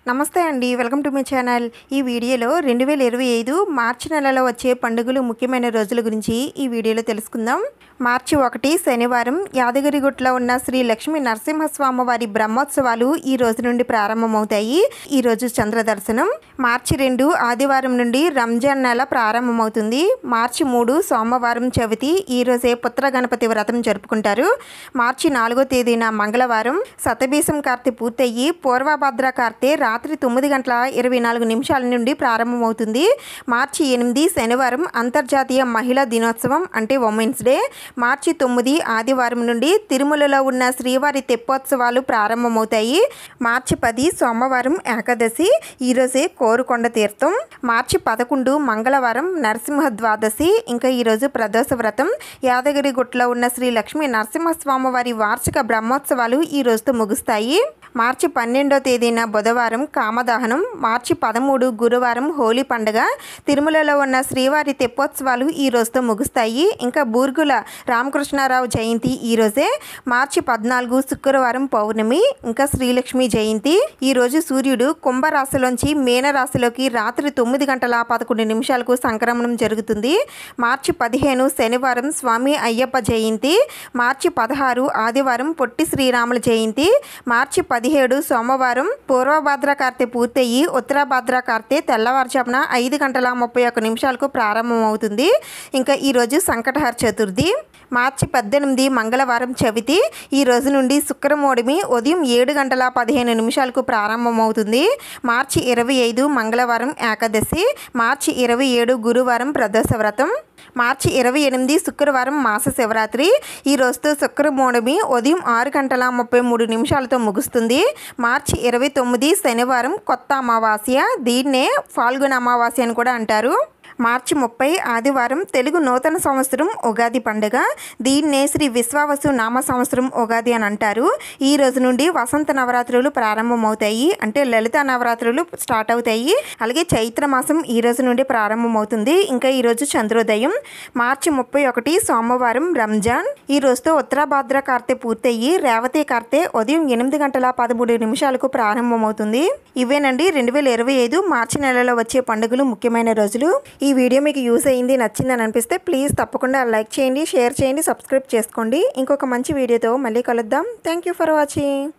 నమస్తే అండి, welcome to my channel. ఈ వీడియోలో 2025 మార్చి నెలలో వచ్చే పండుగలు ముఖ్యమైన రోజుల గురించి ఈ వీడియోలో తెలుసుకుందాం. మార్చి 1 శనివారం యాదగిరిగుట్టలో ఉన్న శ్రీ లక్ష్మీ నరసింహస్వామి వారి బ్రహ్మోత్సవాలు ఈ రోజు నుండి ప్రారంభమవుతాయి. ఈ రోజు చంద్ర దర్శనం. మార్చి 2 ఆదివారం నుండి రంజాన్ నెల ప్రారంభమవుతుంది. మార్చి 3 సోమవారం చవితి. ఈ రోజే పుత్ర గణపతి వ్రతం జరుపుకుంటారు. మార్చి 4వ తేదీన మంగళవారం శతబీసం కార్తె పూర్తయ్యి పూర్వభద్ర కార్తె రాత్రి 9:24 నుండి ప్రారంభమవుతుంది. మార్చి 8 శనివారం అంతర్జాతీయ మహిళా దినోత్సవం అంటే ఉమెన్స్ డే. మార్చి 9 ఆదివారం నుండి తిరుమలలో ఉన్న శ్రీవారి తెప్పోత్సవాలు ప్రారంభమవుతాయి. మార్చి 10 సోమవారం ఏకాదశి. ఈరోజే కోరుకొండ తీర్థం. మార్చి 11 మంగళవారం నరసింహ ద్వాదశి. ఇంకా ఈరోజు ప్రదోష వ్రతం. యాదగిరిగుట్టలో ఉన్న శ్రీ లక్ష్మీ నరసింహస్వామి వారి వార్షిక బ్రహ్మోత్సవాలు ఈ రోజుతో ముగుస్తాయి. మార్చి 12వ తేదీన బుధవారం కామదహనం. మార్చి 13 గురువారం హోలీ పండుగ. తిరుమలలో ఉన్న శ్రీవారి తెప్పోత్సవాలు ఈ రోజుతో ముగుస్తాయి. ఇంకా బూర్గుల రామకృష్ణారావు జయంతి ఈరోజే. మార్చి 14 శుక్రవారం పౌర్ణమి. ఇంకా శ్రీలక్ష్మి జయంతి. ఈరోజు సూర్యుడు కుంభరాశిలోంచి మీనరాశిలోకి రాత్రి 9:11 సంక్రమణం జరుగుతుంది. మార్చి 15 శనివారం స్వామి అయ్యప్ప జయంతి. మార్చి 16 ఆదివారం పొట్టి శ్రీరాముల జయంతి. మార్చి 17 సోమవారం పూర్వభద్ర కార్తె పూర్తయ్యి ఉత్తరభద్ర కార్తె తెల్లవారుజామున 5:31 ప్రారంభమవుతుంది. ఇంకా ఈరోజు సంకటహర చతుర్థి. మార్చి 18 మంగళవారం చవితి. ఈ రోజు నుండి శుక్రమోడిమి ఉదయం 7:15 ప్రారంభమవుతుంది. మార్చి 25 మంగళవారం ఏకాదశి. మార్చి 27 గురువారం ప్రదోష వ్రతం. మార్చి 28 శుక్రవారం మాస శివరాత్రి. ఈ రోజుతో శుక్రమోడమి ఉదయం 6:33 ముగుస్తుంది. మార్చి 29 శనివారం కొత్త అమావాస్య. దీన్నే ఫాల్గుణ అమావాస్య అని కూడా అంటారు. మార్చి 30 ఆదివారం తెలుగు నూతన సంవత్సరం ఉగాది పండుగ. దీన్నే శ్రీ విశ్వావసు నామ సంవత్సరం ఉగాది అని అంటారు. ఈ రోజు నుండి వసంత నవరాత్రులు ప్రారంభమవుతాయి. అంటే లలిత నవరాత్రులు స్టార్ట్ అవుతాయి. అలాగే చైత్ర మాసం ఈ రోజు నుండి ప్రారంభమవుతుంది. ఇంకా ఈరోజు చంద్రోదయం. మార్చి 31 సోమవారం రంజాన్. ఈ రోజుతో ఉత్తరభద్ర కార్తె పూర్తయ్యి రేవతి కార్తె ఉదయం 8:13 ప్రారంభమవుతుంది. ఇవేనండి 2025 మార్చి నెలలో వచ్చే పండుగలు ముఖ్యమైన రోజులు. ఈ వీడియో మీకు యూస్ అయ్యింది, నచ్చిందని అనిపిస్తే ప్లీజ్ తప్పకుండా లైక్ చేయండి, షేర్ చేయండి, సబ్స్క్రైబ్ చేసుకోండి. ఇంకొక మంచి వీడియోతో మళ్ళీ కలుద్దాం. Thank you for watching.